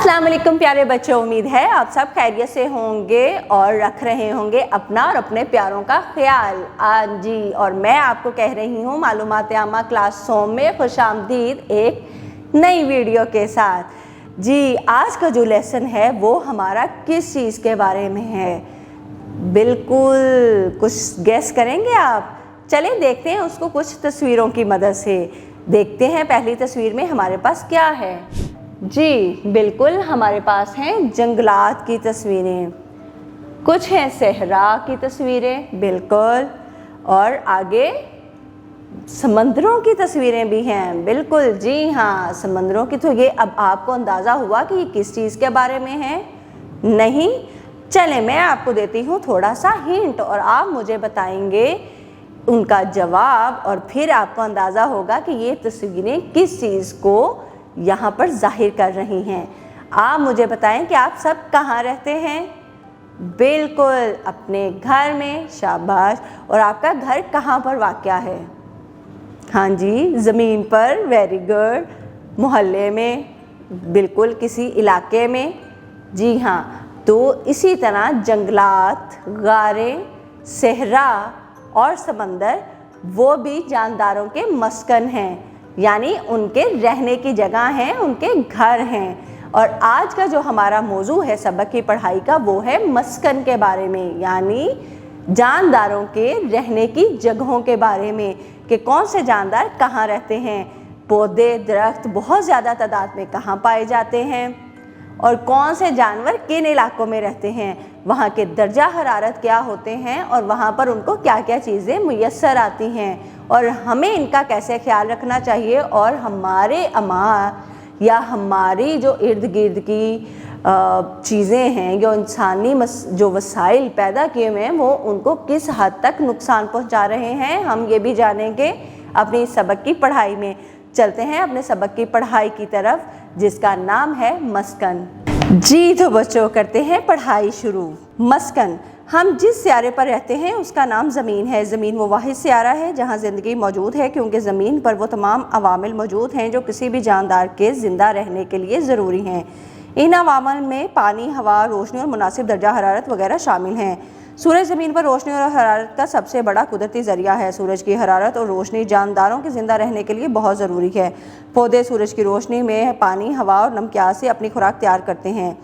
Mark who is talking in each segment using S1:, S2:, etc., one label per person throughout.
S1: अस्सलाम वालेकुम प्यारे बच्चों, उम्मीद है आप सब खैरियत से होंगे और रख रहे होंगे अपना और अपने प्यारों का ख्याल। आज जी और मैं आपको कह रही हूँ मालूमात आमा क्लास 100 में खुशामदीद एक नई वीडियो के साथ। जी आज का जो लेसन है वो हमारा किस चीज़ के बारे में है? बिल्कुल कुछ गेस करेंगे आप? चलें देखते हैं उसको कुछ तस्वीरों की मदद से। देखते हैं पहली तस्वीर में हमारे पास क्या है। जी बिल्कुल हमारे पास हैं जंगलात की तस्वीरें, कुछ हैं सहरा की तस्वीरें बिल्कुल, और आगे समंदरों की तस्वीरें भी हैं। बिल्कुल जी हाँ, समंदरों की। तो ये अब आपको अंदाज़ा हुआ कि ये किस चीज़ के बारे में है? नहीं? चलें मैं आपको देती हूँ थोड़ा सा हिंट और आप मुझे बताएंगे उनका जवाब, और फिर आपको अंदाज़ा होगा कि ये तस्वीरें किस चीज़ को यहाँ पर जाहिर कर रही हैं। आप मुझे बताएं कि आप सब कहाँ रहते हैं? बिल्कुल अपने घर में, शाबाश। और आपका घर कहाँ पर वाक़या है? हाँ जी, ज़मीन पर, वेरी गुड। मोहल्ले में, बिल्कुल किसी इलाके में, जी हाँ। तो इसी तरह जंगलात, गारें, सहरा और समंदर वो भी जानदारों के मस्कन हैं, यानी उनके रहने की जगह हैं, उनके घर हैं। और आज का जो हमारा मौजू है सबक की पढ़ाई का वो है मस्कन के बारे में, यानी जानदारों के रहने की जगहों के बारे में कि कौन से जानदार कहाँ रहते हैं, पौधे दरख्त बहुत ज़्यादा तादाद में कहाँ पाए जाते हैं, और कौन से जानवर किन इलाकों में रहते हैं, वहाँ के दर्जा हरारत क्या होते हैं और वहाँ पर उनको क्या क्या चीज़ें मुयस्सर आती हैं, और हमें इनका कैसे ख्याल रखना चाहिए, और हमारे अमार या हमारी जो इर्द गिर्द की चीज़ें हैं, जो इंसानी जो वसाइल पैदा किए हुए हैं वो उनको किस हद तक नुकसान पहुँचा रहे हैं, हम ये भी जानेंगे अपनी सबक की पढ़ाई में। चलते हैं अपने सबक की पढ़ाई की तरफ जिसका नाम है मस्कन। जी तो बच्चों करते हैं पढ़ाई शुरू। मस्कन, हम जिस सियारे पर रहते हैं उसका नाम ज़मीन है। ज़मीन वो वाहिद सियारा है जहाँ ज़िंदगी मौजूद है, क्योंकि ज़मीन पर वो तमाम अवामिल मौजूद हैं जो किसी भी जानदार के ज़िंदा रहने के लिए ज़रूरी हैं। इन अवामिल में पानी, हवा, रोशनी और मुनासिब दर्जा हरारत वगैरह शामिल हैं। सूरज ज़मीन पर रोशनी और हरारत का सबसे बड़ा कुदरती ज़रिया है। सूरज की हरारत और रोशनी जानदारों के ज़िंदा रहने के लिए बहुत ज़रूरी है। पौधे सूरज की रोशनी में पानी, हवा और नमकियात से अपनी खुराक तैयार करते हैं।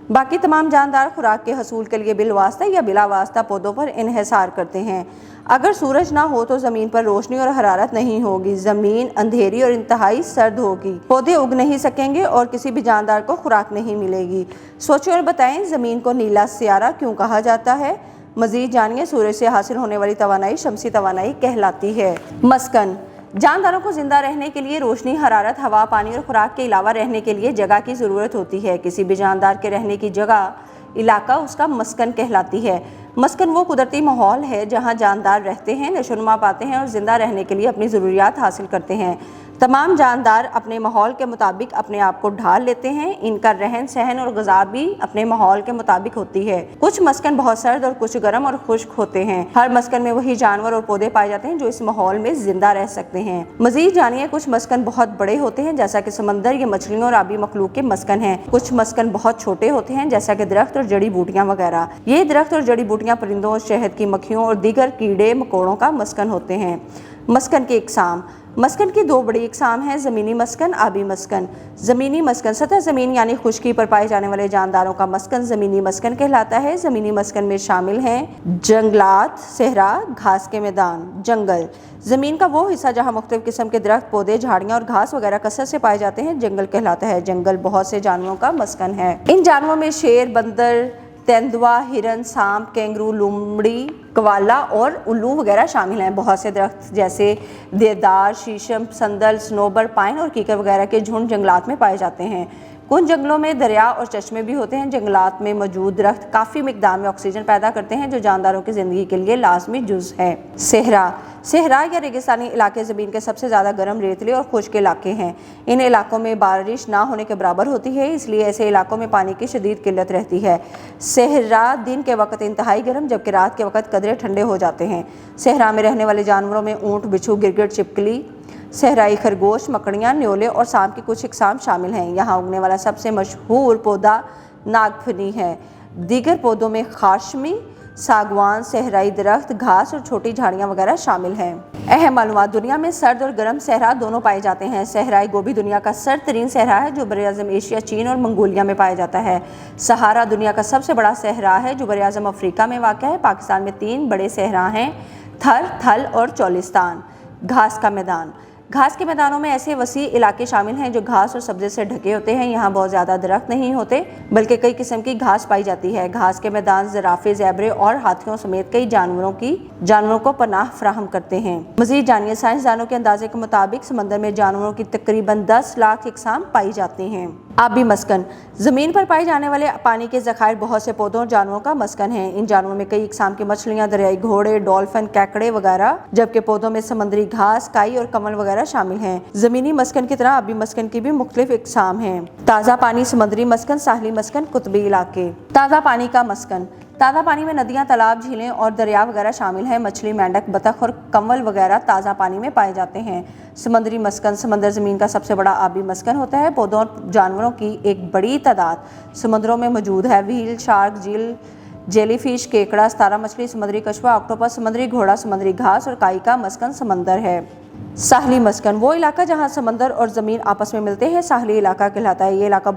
S1: बाकी तमाम जानदार खुराक के हसूल के लिए बिलवास्ता या बिला वास्ता पौधों पर इन्हिसार करते हैं। अगर सूरज ना हो तो ज़मीन पर रोशनी और हरारत नहीं होगी, ज़मीन अंधेरी और इंतहाई सर्द होगी, पौधे उग नहीं सकेंगे और किसी भी जानदार को खुराक नहीं मिलेगी। सोचें और बताएं ज़मीन को नीला सियारा क्यों कहा जाता है? मज़ीद जानिए, सूरज से हासिल होने वाली तवानाई शमसी तवानाई कहलाती है। मस्कन, जानदारों को ज़िंदा रहने के लिए रोशनी, हरारत, हवा, पानी और खुराक के अलावा रहने के लिए जगह की ज़रूरत होती है। किसी भी जानदार के रहने की जगह, इलाका उसका मस्कन कहलाती है। मस्कन वो कुदरती माहौल है जहाँ जानदार रहते हैं, नशोनुमा पाते हैं और ज़िंदा रहने के लिए अपनी ज़रूरियात हासिल करते हैं। तमाम जानदार अपने माहौल के मुताबिक अपने आप को ढाल लेते हैं। इनका रहन सहन और ग़िज़ा भी अपने माहौल के मुताबिक होती है। कुछ मस्कन बहुत सर्द और कुछ गर्म और खुश्क होते हैं। हर मस्कन में वही जानवर और पौधे पाए जाते हैं जो इस माहौल में जिंदा रह सकते हैं। मज़ीद जानिए, कुछ मस्कन बहुत बड़े होते हैं जैसा कि समंदर या मछलियों और आबी मखलूक के मस्कन हैं। कुछ मस्कन बहुत छोटे होते हैं जैसा कि दरख्त और जड़ी बूटियाँ वगैरह। ये दरख्त और जड़ी बूटियाँ परिंदों, शहद की मक्खियों और दीगर कीड़े मकोड़ों का मस्कन होते हैं। मस्कन की इकसाम, मस्कन की दो बड़ी इकसाम हैं, ज़मीनी मस्कन, आबी मस्कन। ज़मीनी मस्कन सतह ज़मीन यानी खुश्की पर पाए जाने वाले जानदारों का मस्कन ज़मीनी मस्कन कहलाता है। ज़मीनी मस्कन में शामिल हैं जंगलात, सहरा, घास के मैदान, जंगल। ज़मीन का वो हिस्सा जहाँ मुख्तलिफ किस्म के दरख्त, पौधे, झाड़ियाँ और घास वगैरह कसरत से पाए जाते हैं जंगल कहलाता है। जंगल बहुत से जानवरों का मस्कन है। इन जानवरों में शेर, बंदर, तेंदुआ, हिरन, सांप, कैंगरू, लोमड़ी, कवाला और उल्लू वगैरह शामिल हैं। बहुत से दरख्त जैसे देवदार, शीशम, संदल, सनोबर, पाइन और कीकर वगैरह के झुंड जंगलात में पाए जाते हैं। कुछ जंगलों में दरिया और चश्मे भी होते हैं। जंगलात में मौजूद दरख्त काफ़ी मिकदार में ऑक्सीजन पैदा करते हैं जो जानदारों की ज़िंदगी के लिए लाजमी जुज़ है। सहरा, सहरा या रेगिस्तानी इलाके ज़मीन के सबसे ज़्यादा गर्म, रेतले और खुश्क इलाके हैं। इन इलाकों में बारिश ना होने के बराबर होती है, इसलिए ऐसे इलाकों में पानी की शदीद किल्लत रहती है। सहरा दिन के वक्त इंतहाई गर्म जबकि रात के वक्त कदरे ठंडे हो जाते हैं। सहरा में रहने वाले जानवरों में ऊँट, बिच्छू, गिरगिट, छिपकली, صحرائی خرگوش, مکڑیاں, نیولے اور سانپ کی کچھ اقسام شامل ہیں. یہاں اگنے والا سب سے مشہور پودا ناگفنی ہے. دیگر پودوں میں خاشمی, ساگوان, صحرائی درخت, گھاس اور چھوٹی جھاڑیاں وغیرہ شامل ہیں. اہم معلومات. دنیا میں سرد اور گرم صحرا دونوں پائے جاتے ہیں. صحرائی گوبی دنیا کا سرد ترین صحرا ہے جو براعظم ایشیا, چین اور منگولیا میں پایا جاتا ہے. صحارا دنیا کا سب سے بڑا صحرا ہے جو براعظم افریقہ میں واقع ہے. پاکستان میں 3 بڑے صحرا ہیں, تھر, تھل اور چولستان. گھاس کا میدان. گھاس کے میدانوں میں ایسے وسیع علاقے شامل ہیں جو گھاس اور سبزے سے ڈھکے ہوتے ہیں. یہاں بہت زیادہ درخت نہیں ہوتے بلکہ کئی قسم کی گھاس پائی جاتی ہے. گھاس کے میدان زرافے, زیبرے اور ہاتھیوں سمیت کئی جانوروں کو پناہ فراہم کرتے ہیں. مزید جانیے. سائنسدانوں کے اندازے کے مطابق سمندر میں جانوروں کی تقریباً 10 لاکھ اقسام پائی جاتی ہیں. آبی مسکن. زمین پر پائے جانے والے پانی کے ذخائر بہت سے پودوں اور جانوروں کا مسکن ہیں. ان جانوروں میں کئی اقسام کی مچھلیاں, دریائی گھوڑے, ڈولفن, کیکڑے وغیرہ, جبکہ پودوں میں سمندری گھاس, کائی اور کنول وغیرہ شامل ہیں. زمینی مسکن کی طرح آبی مسکن کی بھی مختلف اقسام ہیں. تازہ پانی, سمندری مسکن, ساحلی مسکن, قطبی علاقے. تازہ پانی کا مسکن. تازہ پانی میں ندیاں, تالاب, جھیلیں اور دریا وغیرہ شامل ہیں. مچھلی, مینڈک, بطخ اور کنول وغیرہ تازہ پانی میں پائے جاتے ہیں. سمندری مسکن. سمندر زمین کا سب سے بڑا آبی مسکن ہوتا ہے. پودوں اور جانوروں کی ایک بڑی تعداد سمندروں میں موجود ہے. وہیل, شارک, جیلی فش, کیکڑا, ستارہ مچھلی, سمندری کچھوا, آکٹوپس, سمندری گھوڑا, سمندری گھاس اور کائی کا مسکن سمندر ہے. ساحلی مسکن. وہ علاقہ جہاں سمندر اور زمین آپس میں ملتے ہیں ساحلی علاقہ کہلاتا ہے. یہ علاقہ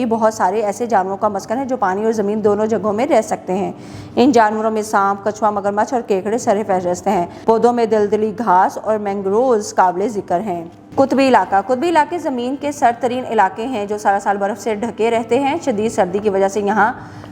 S1: بہت سارے ایسے جانوروں کا مسکن ہے جو پانی اور زمین دونوں جگہوں میں رہ سکتے ہیں. ان جانوروں میں سانپ, کچھوا, مگرمچھ اور کیکڑے سر فہرست ہیں. پودوں میں دلدلی گھاس اور مینگرووز قابل ذکر ہیں. قطبی علاقہ. قطبی علاقے زمین کے سرد ترین علاقے ہیں جو سارا سال برف سے ڈھکے رہتے ہیں. شدید سردی کی وجہ سے یہاں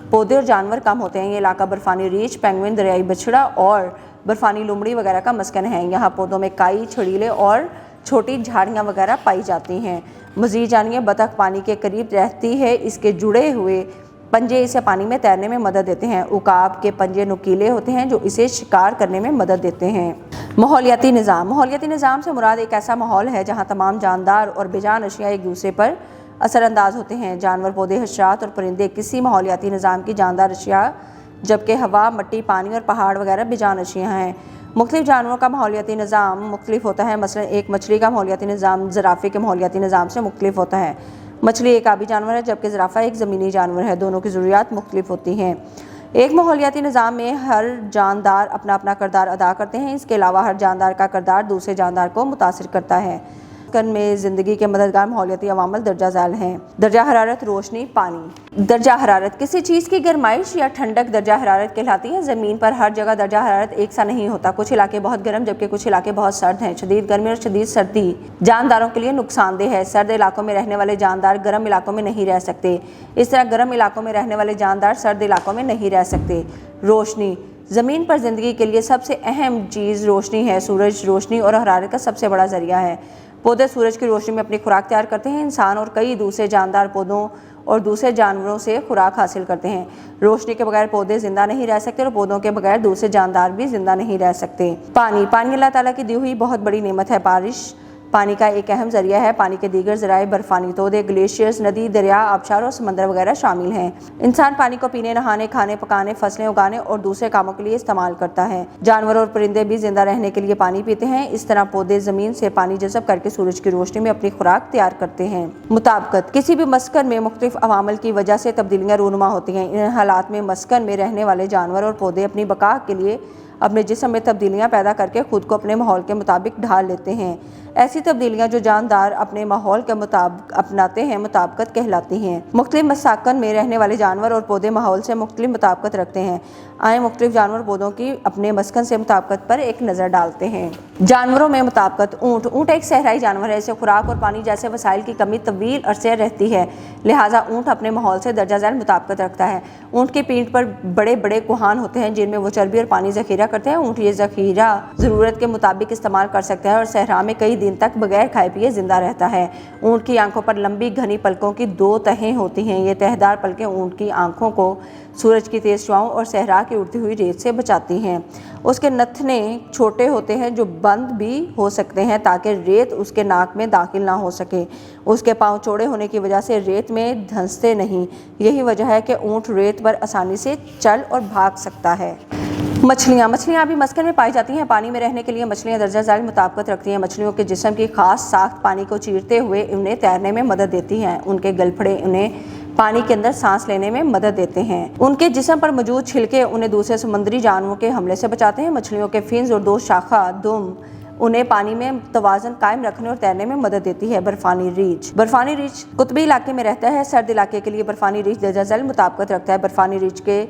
S1: پودے اور جانور کم ہوتے ہیں. یہ علاقہ برفانی ریچھ, پینگوئن, دریائی بچھڑا اور برفانی لومڑی وغیرہ کا مسکن ہے. یہاں پودوں میں کائی, چھڑیلے اور چھوٹی جھاڑیاں وغیرہ پائی جاتی ہیں. مزید جانیے. بطخ پانی کے قریب رہتی ہے. اس کے جڑے ہوئے پنجے اسے پانی میں تیرنے میں مدد دیتے ہیں. عقاب کے پنجے نوکیلے ہوتے ہیں جو اسے شکار کرنے میں مدد دیتے ہیں. ماحولیاتی نظام. ماحولیاتی نظام سے مراد ایک ایسا ماحول ہے جہاں تمام جاندار اور بے جان اشیاء ایک دوسرے پر اثر انداز ہوتے ہیں. جانور, پودے, حشرات اور پرندے کسی ماحولیاتی نظام کی جاندار اشیاء, جبکہ ہوا, مٹی, پانی اور پہاڑ وغیرہ بے جان اشیاء ہیں. مختلف جانوروں کا ماحولیاتی نظام مختلف ہوتا ہے. مثلا ایک مچھلی کا ماحولیاتی نظام زرافے کے ماحولیاتی نظام سے مختلف ہوتا ہے. مچھلی ایک آبی جانور ہے جبکہ زرافہ ایک زمینی جانور ہے. دونوں کی ضروریات مختلف ہوتی ہیں. ایک ماحولیاتی نظام میں ہر جاندار اپنا اپنا کردار ادا کرتے ہیں. اس کے علاوہ ہر جاندار کا کردار دوسرے جاندار کو متاثر کرتا ہے. میں زندگی کے مددگار ماحولیاتی عوامل درجہ ذیل ہیں. درجہ حرارت, روشنی, پانی. درجہ حرارت. کسی چیز کی گرمائش یا ٹھنڈک درجہ حرارت کہلاتی ہے. زمین پر ہر جگہ درجہ حرارت ایک سا نہیں ہوتا. کچھ علاقے بہت گرم جبکہ کچھ علاقے بہت سرد ہیں. شدید گرمی اور شدید سردی جانداروں کے لیے نقصان دہ ہے. سرد علاقوں میں رہنے والے جاندار گرم علاقوں میں نہیں رہ سکتے. اس طرح گرم علاقوں میں رہنے والے جاندار سرد علاقوں میں نہیں رہ سکتے. روشنی. زمین پر زندگی کے لیے سب سے اہم چیز روشنی ہے. سورج روشنی اور حرارت کا سب سے بڑا ذریعہ ہے. پودے سورج کی روشنی میں اپنی خوراک تیار کرتے ہیں. انسان اور کئی دوسرے جاندار پودوں اور دوسرے جانوروں سے خوراک حاصل کرتے ہیں. روشنی کے بغیر پودے زندہ نہیں رہ سکتے اور پودوں کے بغیر دوسرے جاندار بھی زندہ نہیں رہ سکتے. پانی. پانی اللہ تعالیٰ کی دی ہوئی بہت بڑی نعمت ہے. بارش پانی کا ایک اہم ذریعہ ہے. پانی کے دیگر ذرائع برفانی تودے, گلیشیئرز, ندی, دریا, آبشار اور سمندر وغیرہ شامل ہیں. انسان پانی کو پینے, نہانے, کھانے پکانے, فصلیں اگانے اور دوسرے کاموں کے لیے استعمال کرتا ہے. جانور اور پرندے بھی زندہ رہنے کے لیے پانی پیتے ہیں. اس طرح پودے زمین سے پانی جذب کر کے سورج کی روشنی میں اپنی خوراک تیار کرتے ہیں. مطابقت. کسی بھی مسکن میں مختلف عوامل کی وجہ سے تبدیلیاں رونما ہوتی ہیں. ان حالات میں مسکن میں رہنے والے جانور اور پودے اپنی بقا کے لیے اپنے جسم میں تبدیلیاں پیدا کر کے خود کو اپنے ماحول کے مطابق ڈھال لیتے ہیں. ایسی تبدیلیاں جو جاندار اپنے ماحول کے مطابق اپناتے ہیں مطابقت کہلاتی ہیں. مختلف مساکن میں رہنے والے جانور اور پودے ماحول سے مختلف مطابقت رکھتے ہیں. آئیں مختلف جانور پودوں کی اپنے مسکن سے مطابقت پر ایک نظر ڈالتے ہیں. جانوروں میں مطابقت. اونٹ ایک صحرائی جانور ہے. اسے خوراک اور پانی جیسے وسائل کی کمی طویل عرصے رہتی ہے. لہٰذا اونٹ اپنے ماحول سے درجہ ذیل مطابقت رکھتا ہے. اونٹ کی پینٹھ پر بڑے بڑے کوہان ہوتے ہیں جن میں وہ چربی اور پانی ذخیرہ کرتے ہیں. اونٹ یہ ذخیرہ ضرورت کے مطابق استعمال کر سکتا ہے اور صحرا میں کئی دن تک بغیر کھائے پیے زندہ رہتا ہے. اونٹ کی آنکھوں پر لمبی گھنی پلکوں کی 2 تہیں ہوتی ہیں. یہ تہدار پلکیں اونٹ کی آنکھوں کو سورج کی تیز شعاؤں اور صحرا کی اڑتی ہوئی ریت سے بچاتی ہیں. اس کے نتنے چھوٹے ہوتے ہیں جو بند بھی ہو سکتے ہیں تاکہ ریت اس کے ناک میں داخل نہ ہو سکے. اس کے پاؤں چوڑے ہونے کی وجہ سے ریت میں دھنستے نہیں. یہی وجہ ہے کہ اونٹ ریت پر آسانی سے چل اور بھاگ سکتا ہے. मछलियाँ भी मस्कन में पाई जाती हैं। पानी में रहने के लिए मछलियाँ दर्जा ज़ैल मुताबिकत रखती हैं। मछलियों के जिस्म की खास साख्त पानी को चीरते हुए उन्हें तैरने में मदद देती हैं। उनके गलफड़े उन्हें पानी के अंदर सांस लेने में मदद देते हैं। उनके जिस्म पर मौजूद छिलके उन्हें दूसरे समुद्री जानवरों के हमले से बचाते हैं। मछलियों के फिन्स और 2 शाखा दुम उन्हें पानी में तवाज़ुन कायम रखने और तैरने में मदद देती है। बर्फानी रीछ कुतबी इलाके में रहता है। सर्द इलाके के लिए बर्फानी रीछ दर्जा ज़ैल मुताबिकत रखता है। बर्फानी रीछ के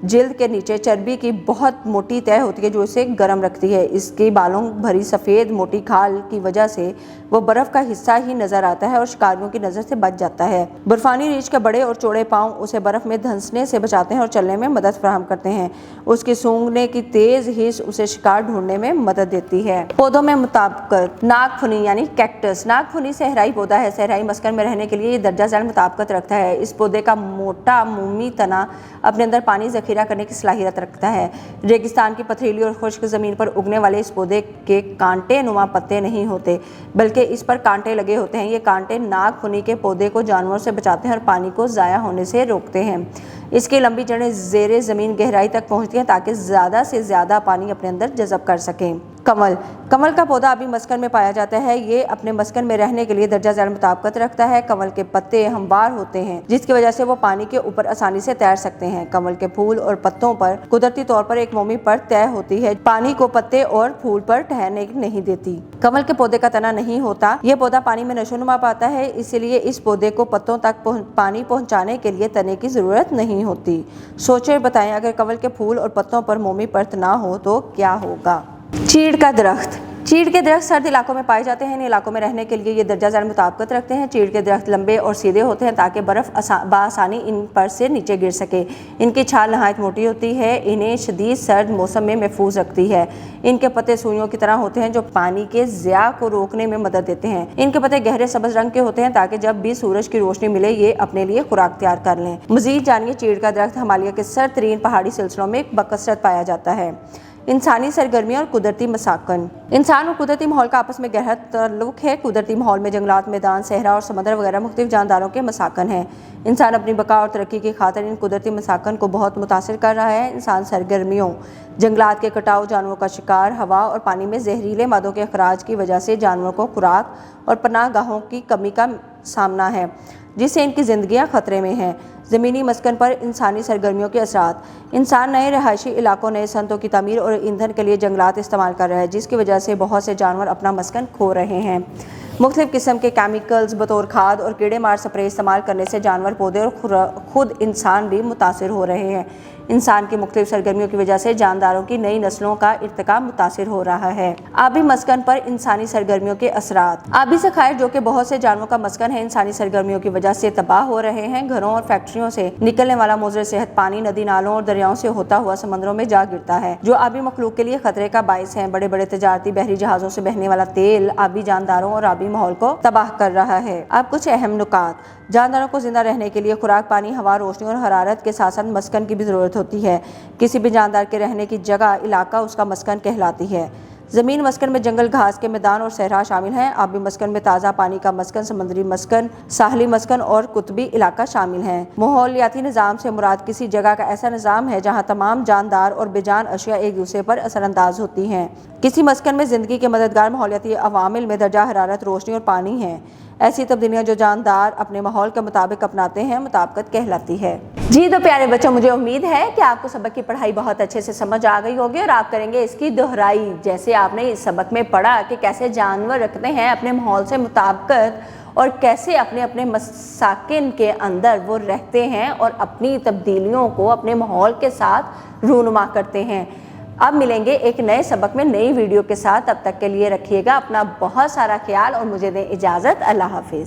S1: जिल्द के नीचे चर्बी की बहुत मोटी तह होती है जो इसे गर्म रखती है। इसकी बालों भरी सफ़ेद मोटी खाल की वजह से वो बर्फ़ का हिस्सा ही नज़र आता है और शिकारियों की नज़र से बच जाता है। बर्फानी रीछ के बड़े और चौड़े पाँव उसे बर्फ़ में धंसने से बचाते हैं और चलने में मदद फराहम करते हैं। उसकी सूंघने की तेज़ हिस्स उसे शिकार ढूंढने में मदद देती है। पौधों में मुताबिकत नागफनी यानी कैक्टस। नागफनी सहराई पौधा है। सहराई मस्कन में रहने के लिए ये दर्जा ज़ैल मुताबिकत रखता है। इस पौधे का मोटा मोमी तना अपने अंदर पानी ज़ख़ीरा करने की सलाहियत रखता है। रेगिस्तान की पथरीली और खुश्क ज़मीन पर उगने वाले इस पौधे के कांटे नुमा पत्ते नहीं होते बल्कि इस पर कांटे लगे होते हैं। ये कांटे नागफनी के पौधे को जानवरों से बचाते हैं और पानी को ज़ाया होने से रोकते हैं। इसकी लंबी जड़ें ज़ेरे ज़मीन गहराई तक पहुँचती हैं ताकि ज़्यादा से ज़्यादा पानी अपने अंदर जज़ब कर सकें। कमल का पौधा अभी मस्कन में पाया जाता है। ये अपने मस्कन में रहने के लिए दर्जा ज़ैल मुताबिकत रखता है। कमल के पत्ते हमवार होते हैं जिसकी वजह से वो पानी के ऊपर आसानी से तैर सकते हैं। कमल के फूल और पत्तों पर कुदरती तौर पर एक मोमी परत तय होती है, पानी को पत्ते और फूल पर ठहरने नहीं देती। कमल के पौधे का तना नहीं होता। ये पौधा पानी में नशोनुमा पाता है, इसलिए इस पौधे को पत्तों तक पानी पहुँचाने के लिए तने की ज़रूरत नहीं होती। सोचे बताएं, अगर कमल के फूल और पत्तों पर मोमी परत ना हो तो क्या होगा। चीड़ के दरख्त सर्द इलाकों में पाए जाते हैं। इन इलाकों में रहने के लिए ये दर्जा ज़ैल मुताबिकत रखते हैं। चीड़ के दरख्त लंबे और सीधे होते हैं ताकि बर्फ़ बआसानी इन पर से नीचे गिर सके। इनकी छाल नहायत मोटी होती है, इन्हें शदीद सर्द मौसम में महफूज रखती है। इनके पत्ते सुइयों की तरह होते हैं जो पानी के ज़िया को रोकने में मदद देते हैं। इनके पत्ते गहरे सब्ज़ रंग के होते हैं ताकि जब भी सूरज की रोशनी मिले ये अपने लिए खुराक तैयार कर लें। मज़ीद जानिए, चीड़ का दरख्त हिमालय के सर्द तरीन पहाड़ी सिलसिलों में बकसरत पाया जाता है। इंसानी सरगर्मियाँ और कुदरती मसाकन। इंसान और कुदरती माहौल का आपस में गहरा ताल्लुक है। कुदरती माहौल में जंगलात, मैदान, सहरा और समंदर वगैरह मुख्तलिफ जानदारों के मसाकन हैं। इंसान अपनी बका और तरक्की की खातिर इन कुदरती मसाकन को बहुत मुतासिर कर रहा है। इंसान सरगर्मियों, जंगलात के कटाव, जानवरों का शिकार, हवा और पानी में जहरीले मादों के अखराज की वजह से जानवरों को खुराक और पनाह गाहों की कमी का सामना है जिससे इनकी ज़िंदगियाँ खतरे में हैं। ज़मीनी मस्कन पर इंसानी सरगर्मियों के असरात। इंसान नए रहायशी इलाकों, नए सनतों की तमीर और ईंधन के लिए जंगलात इस्तेमाल कर रहा है जिसकी वजह से बहुत से जानवर अपना मस्कन खो रहे हैं। मुख्तलिफ़ किस्म के केमिकल्स बतौर खाद और कीड़े मार स्प्रे इस्तेमाल करने से जानवर, पौधे और खुद इंसान भी मुतासिर हो रहे हैं। इंसान की मुख्तलिफ सरगर्मियों की वजह से जानदारों की नई नस्लों का इर्तिका मुतासिर हो रहा है। आबी मस्कन पर इंसानी सरगर्मियों के असरात। आबी ज़खायर जो कि बहुत से जानवरों का मस्कन है, इंसानी सरगर्मियों की वजह से तबाह हो रहे हैं। घरों और फैक्ट्रियों से निकलने वाला मुज़र सेहत पानी नदी नालों और दरियाओं से होता हुआ समंदरों में जा गिरता है जो आबी मखलूक के लिए खतरे का बाइस है। बड़े बड़े तजारती बहरी जहाज़ों से बहने वाला तेल आबी जानदारों और आबी माहौल को तबाह कर रहा है। अब कुछ अहम नुकात। जानदारों को जिंदा रहने के लिए खुराक, पानी, हवा, रोशनी और हरारत के साथ साथ मस्कन की भी ज़रूरत होती है। किसी भी जानदार के रहने की जगह, इलाका उसका मस्कन कहलाती है। ज़मीन मस्कन में जंगल, घास के मैदान और सहरा शामिल हैं। आबी मस्कन में ताज़ा पानी का मस्कन, समुद्री मस्कन, साहली मस्कन और कुतबी इलाका शामिल हैं। माहौलियाती निज़ाम से मुराद किसी जगह का ऐसा निज़ाम है जहाँ तमाम जानदार और बेजान अशिया एक दूसरे पर असरअंदाज होती हैं। किसी मस्कन में ज़िंदगी के मददगार माहौलियाती अवामिल में दर्जा हरारत, रोशनी और पानी है। ऐसी तब्दीलियाँ जो जानदार अपने माहौल के मुताबिक अपनाते हैं मुताबिकत कहलाती है। जी तो प्यारे बच्चों, मुझे उम्मीद है कि आपको सबक की पढ़ाई बहुत अच्छे से समझ आ गई होगी और आप करेंगे इसकी दोहराई। जैसे आपने इस सबक में पढ़ा कि कैसे जानवर रखते हैं अपने माहौल से मुताबिकत और कैसे अपने अपने मसाकिन के अंदर वो रहते हैं और अपनी तब्दीलियों को अपने माहौल के साथ रूनुमा करते हैं। अब मिलेंगे एक नए सबक में नई वीडियो के साथ। तब तक के लिए रखिएगा अपना बहुत सारा ख्याल और मुझे दें इजाज़त। अल्लाह हाफिज़।